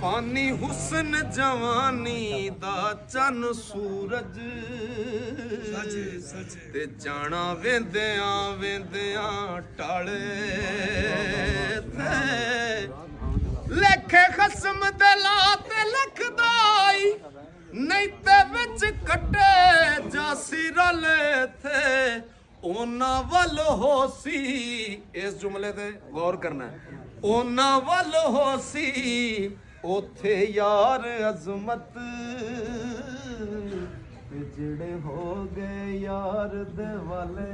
ਫਾਨੀ ਹੁਸਨ ਜਵਾਨੀ ਦਾ ਚੰਨ ਸੂਰਜ ਤੇ ਜਾਣਾ ਵੇਂਦਿਆਂ ਵੇਂਦਿਆਂ ਟਾਲੇ ਤੇ ਲੇਖੇ ਖਸਮ ਦੇ ਲਾ ਤੇ ਲਖਦਾਈ ਨਹੀਂ ਤੇ ਵਿੱਚ ਕੱਟੇ ਜਾਸੀ ਰਲੇ ਥੇ ਉਹਨਾਂ ਵੱਲ ਹੋਸੀ। ਇਸ ਜੁਮਲੇ ਤੇ ਗੌਰ ਕਰਨਾ ਹੈ। ਉਹਨਾਂ ਵੱਲ ਹੋਸੀ ਉਥੇ ਯਾਰ ਅਜ਼ਮਤ ਤੇ ਜਿਹੜੇ ਹੋ ਗਏ ਯਾਰ ਦੇ ਵਾਲੇ